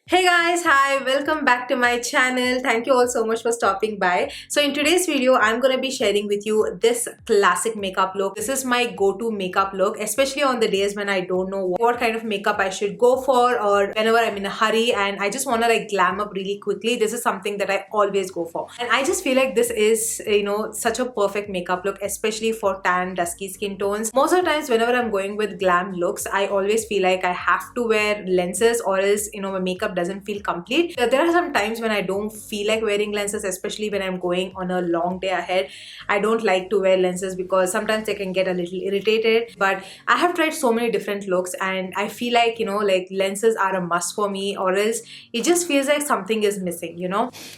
Hey guys, hi, welcome back to my channel. Thank you all so much for stopping by. So in today's video, I'm gonna be sharing with you this classic makeup look. This is my go-to makeup look, especially on the days when I don't know what kind of makeup I should go for, or whenever I'm in a hurry and I just wanna like glam up really quickly. This is something that I always go for. And I just feel like this is, such a perfect makeup look, especially for tan, dusky skin tones. Most of the times whenever I'm going with glam looks, I always feel like I have to wear lenses or else, my makeup doesn't feel complete. There are some times when I don't feel like wearing lenses, especially when I'm going on a long day ahead. I don't like to wear lenses because sometimes they can get a little irritated. But I have tried so many different looks and I feel like, like lenses are a must for me, or else it just feels like something is missing,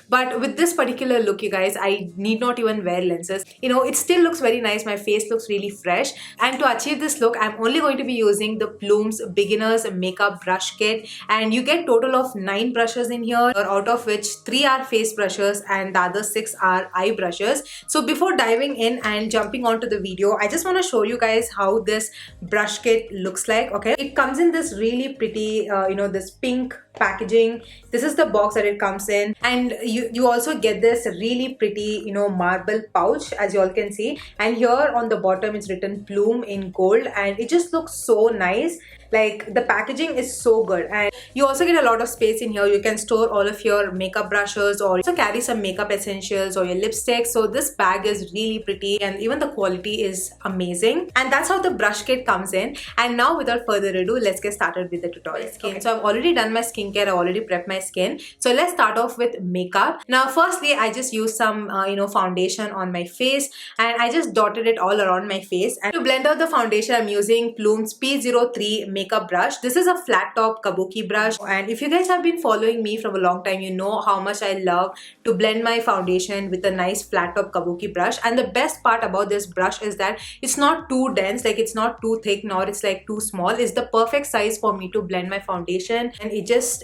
But with this particular look, you guys, I need not even wear lenses. It still looks very nice. My face looks really fresh. And to achieve this look, I'm only going to be using the Plume's Beginner's Makeup Brush Kit. And you get total of 9 brushes in here, out of which 3 are face brushes and the other 6 are eye brushes. So before diving in and jumping onto the video, I just want to show you guys how this brush kit looks like. Okay, it comes in this really pretty, this pink packaging. This is the box that it comes in, and you also get this really pretty, marble pouch, as you all can see. And here on the bottom it's written Plume in gold, and it just looks so nice. Like, the packaging is so good, and you also get a lot of space in here. You can store all of your makeup brushes, or also carry some makeup essentials or your lipsticks. So this bag is really pretty, and even the quality is amazing. And that's how the brush kit comes in. And now without further ado, let's get started with the tutorial. Okay. So I've already done my skincare. I already prepped my skin. So let's start off with makeup. Now firstly, I just used some foundation on my face, and I just dotted it all around my face. And to blend out the foundation, I'm using Plume's P03 makeup brush. This is a flat top Kabuki brush, and if you guys have been following me from a long time, you know how much I love to blend my foundation with a nice flat top Kabuki brush. And the best part about this brush is that it's not too dense, like it's not too thick, nor it's like too small. It's the perfect size for me to blend my foundation, and it just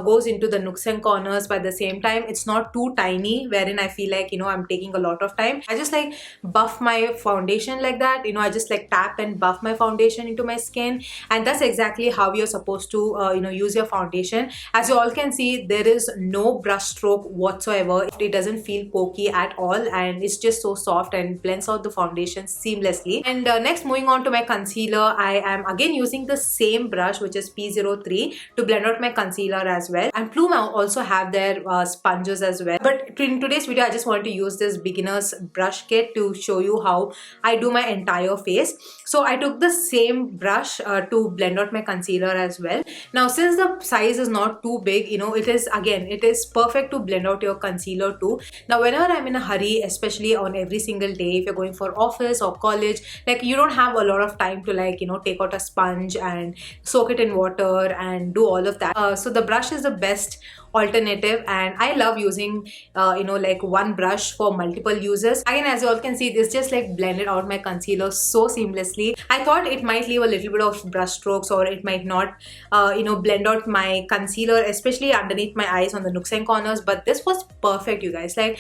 goes into the nooks and corners, but at the same time it's not too tiny wherein I feel like I'm taking a lot of time. I just like buff my foundation like that. I just like tap and buff my foundation into my skin, and that's exactly how you're supposed to use your foundation. As you all can see, there is no brush stroke whatsoever. It doesn't feel pokey at all, and it's just so soft and blends out the foundation seamlessly. And next, moving on to my concealer, I am again using the same brush, which is P03, to blend out my concealer as well. And Plume also have their sponges as well, but in today's video I just want to use this beginner's brush kit to show you how I do my entire face. So I took the same brush to blend out my concealer as well. Now since the size is not too big, it is perfect to blend out your concealer too. Now whenever I'm in a hurry, especially on every single day, if you're going for office or college, like you don't have a lot of time to take out a sponge and soak it in water and do all of that. So the brush is the best alternative, and I love using one brush for multiple uses. Again, as you all can see, this just like blended out my concealer so seamlessly. I thought it might leave a little bit of brush strokes, or it might not blend out my concealer, especially underneath my eyes on the nooks and corners, but this was perfect, you guys. I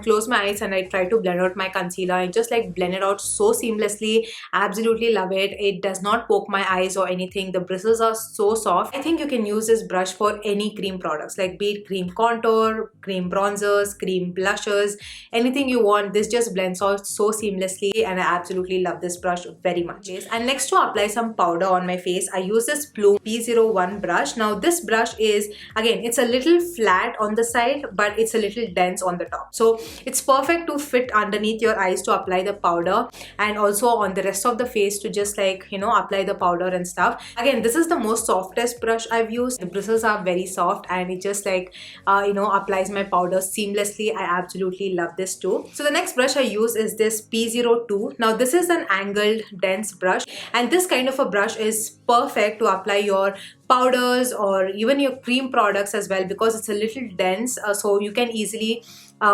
close my eyes and I try to blend out my concealer, and just like blend it out so seamlessly. Absolutely love it. It does not poke my eyes or anything. The bristles are so soft. I think you can use this brush for any cream products, like be it cream contour, cream bronzers, cream blushes, anything you want. This just blends out so seamlessly, and I absolutely love this brush very much. And next, to apply some powder on my face, I use this Plume P01 brush. Now this brush is, again, it's a little flat on the side, but it's a little dense on the top, so it's perfect to fit underneath your eyes to apply the powder, and also on the rest of the face to just apply the powder and stuff. Again, this is the most softest brush I've used. The bristles are very soft, and it just applies my powder seamlessly. I absolutely love this too. So the next brush I use is this P02. Now this is an angled dense brush, and this kind of a brush is perfect to apply your powders or even your cream products as well, because it's a little dense, so you can easily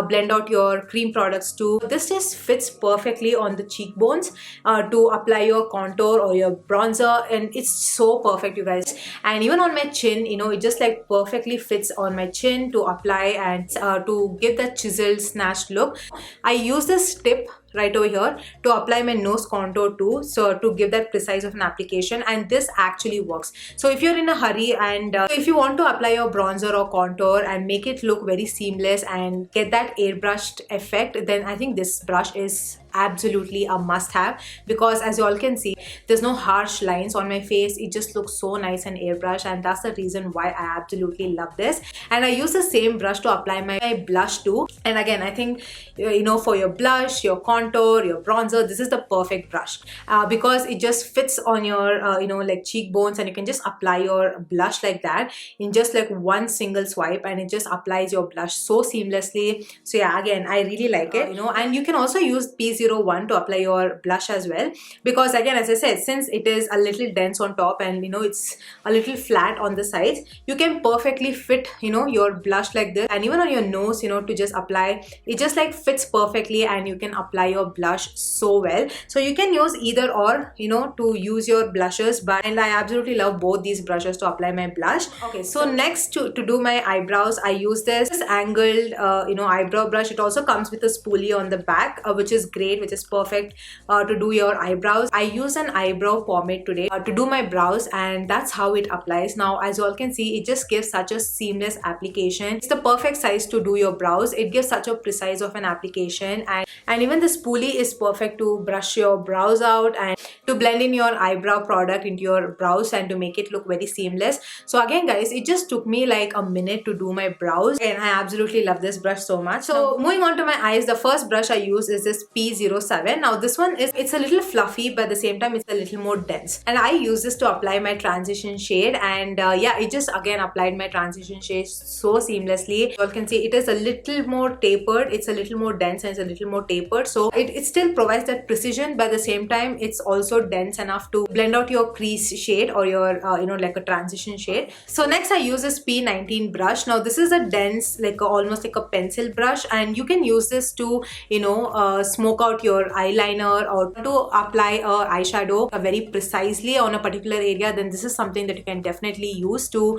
blend out your cream products too. This just fits perfectly on the cheekbones to apply your contour or your bronzer, and it's so perfect, you guys. And even on my chin, it just like perfectly fits on my chin to apply and to give that chiseled snatched look. I use this tip right over here to apply my nose contour too, so to give that precise of an application, and this actually works. So if you're in in a hurry and if you want to apply your bronzer or contour and make it look very seamless and get that airbrushed effect, then I think this brush is absolutely a must-have, because as you all can see, there's no harsh lines on my face. It just looks so nice and airbrush, and that's the reason why I absolutely love this. And I use the same brush to apply my blush too. And again, I think, you know, for your blush, your contour, your bronzer, this is the perfect brush because it just fits on your you know, like cheekbones, and you can just apply your blush like that in just like one single swipe, and it just applies your blush so seamlessly. So yeah, again, I really like it, you know. And you can also use P01 to apply your blush as well, because again, as I said, since it is a little dense on top and you know, it's a little flat on the sides, you can perfectly fit, you know, your blush like this, and even on your nose, you know, to just apply it, just like fits perfectly, and you can apply your blush so well. So you can use either or, you know, to use your blushes, but and I absolutely love both these brushes to apply my blush. Okay, so next to do my eyebrows, I use this angled you know, eyebrow brush. It also comes with a spoolie on the back, which is great, which is perfect to do your eyebrows. I use an eyebrow pomade today to do my brows, and that's how it applies. Now, as you all can see, it just gives such a seamless application. It's the perfect size to do your brows. It gives such a precise of an application, and even the spoolie is perfect to brush your brows out and to blend in your eyebrow product into your brows and to make it look very seamless. So again, guys, it just took me like a minute to do my brows, and I absolutely love this brush so much. So moving on to my eyes, the first brush I use is this P07. Now this one it's a little fluffy, but at the same time it's a little more dense, and I use this to apply my transition shade. And yeah, it just again applied my transition shade so seamlessly. You all can see it is a little more tapered, it's a little more dense, and it's a little more tapered, so it still provides that precision, but at the same time it's also dense enough to blend out your crease shade or your you know, like a transition shade. So next I use this P19 brush. Now this is a dense, like almost like a pencil brush, and you can use this to, you know, smoke out your eyeliner or to apply a eyeshadow very precisely on a particular area. Then this is something that you can definitely use to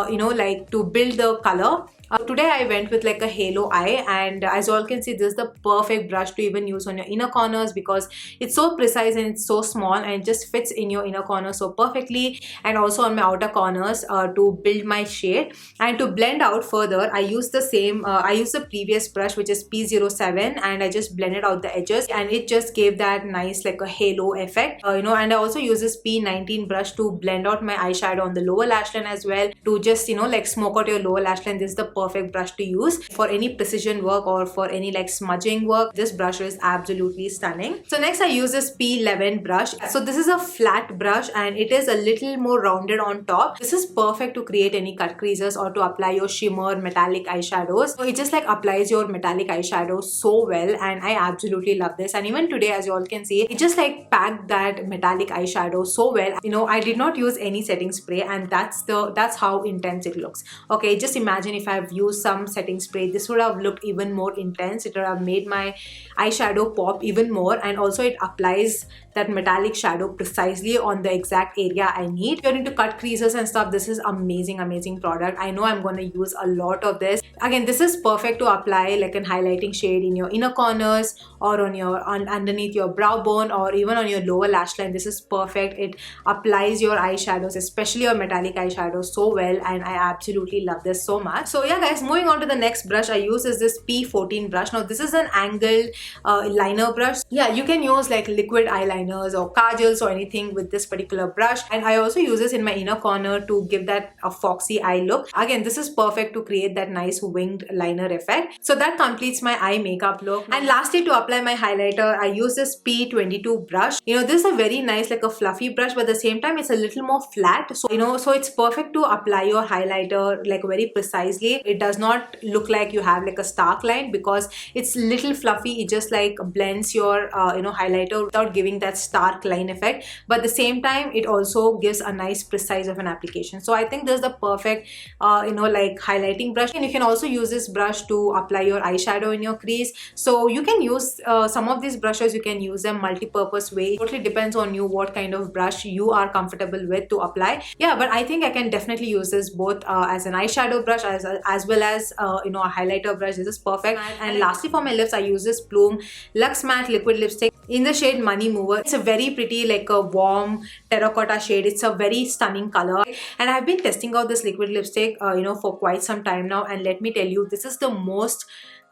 you know, like to build the color. Today I went with like a halo eye, and as you all can see, this is the perfect brush to even use on your inner corners, because it's so precise and it's so small, and it just fits in your inner corners so perfectly, and also on my outer corners to build my shade. And to blend out further, I use the same I use the previous brush, which is P07, and I just blended out the edges, and it just gave that nice like a halo effect, you know. And I also use this P19 brush to blend out my eyeshadow on the lower lash line as well, to just, you know, like smoke out your lower lash line. This is the perfect brush to use for any precision work or for any like smudging work. This brush is absolutely stunning. So next I use this P11 brush. So this is a flat brush, and it is a little more rounded on top. This is perfect to create any cut creases or to apply your shimmer metallic eyeshadows. So it just like applies your metallic eyeshadow so well, and I absolutely love this. And even today, as you all can see, it just like packed that metallic eyeshadow so well. You know, I did not use any setting spray, and that's how intense it looks. Okay, just imagine if I've used some setting spray, this would have looked even more intense. It would have made my eyeshadow pop even more, and also it applies that metallic shadow precisely on the exact area I need. If you're into cut creases and stuff, this is amazing product. I know I'm going to use a lot of this. Again, this is perfect to apply like an highlighting shade in your inner corners or on your underneath your brow bone or even on your lower lash line. This is perfect. It applies your eyeshadows, especially your metallic eyeshadows, so well, and I absolutely love this so much. So yeah guys, moving on to the next brush I use is this P14 brush. Now this is an angled liner brush. Yeah, you can use like liquid eyeliners or kajals or anything with this particular brush, and I also use this in my inner corner to give that a foxy eye look. Again, this is perfect to create that nice winged liner effect. So that completes my eye makeup look. And lastly, to apply my highlighter, I use this P22 brush. You know, this is a very nice like a fluffy brush, but at the same time it's a little more flat, so you know, so it's perfect to apply your highlighter like very precisely. It does not look like you have like a stark line because it's little fluffy. It just like blends your you know, highlighter without giving that stark line effect, but at the same time it also gives a nice precise of an application. So I think this is the perfect you know, like highlighting brush. And you can also use this brush to apply your eyeshadow in your crease. So you can use some of these brushes, you can use them multi-purpose way. It totally depends on you what kind of brush you are comfortable with to apply. Yeah, but I think I can definitely use this both as an eyeshadow brush as well as you know, a highlighter brush. This is perfect. And lastly, for my lips, I use this Plume Luxe Matte Liquid Lipstick in the shade Money Mover. It's a very pretty, like a warm terracotta shade. It's a very stunning color, and I've been testing out this liquid lipstick for quite some time now, and let me tell you, this is the most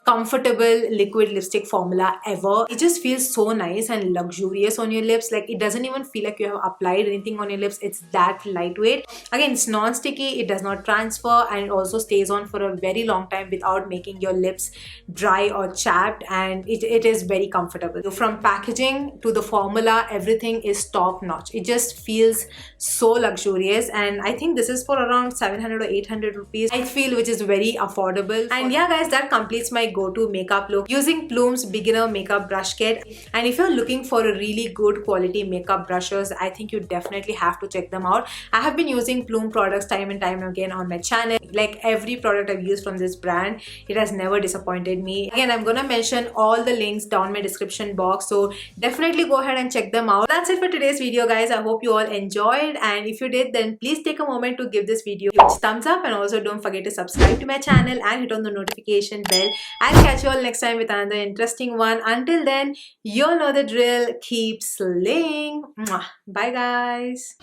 comfortable liquid lipstick formula ever. It just feels so nice and luxurious on your lips. Like, it doesn't even feel like you have applied anything on your lips. It's that lightweight. Again, it's non-sticky, it does not transfer, and it also stays on for a very long time without making your lips dry or chapped, and it is very comfortable. So from packaging to the formula, everything is top notch. It just feels so luxurious, and I think this is for around 700 or 800 rupees, I feel, which is very affordable. And yeah guys, that completes my go-to makeup look using Plume's beginner makeup brush kit. And if you're looking for a really good quality makeup brushes, I think you definitely have to check them out. I have been using Plume products time and time again on my channel. Like, every product I've used from this brand, it has never disappointed me. Again, I'm gonna mention all the links down my description box, so definitely go ahead and check them out. That's it for today's video guys. I hope you all enjoyed, and if you did, then please take a moment to give this video a huge thumbs up, and also don't forget to subscribe to my channel and hit on the notification bell. I'll catch you all next time with another interesting one. Until then, you'll know the drill. Keep slaying. Bye guys.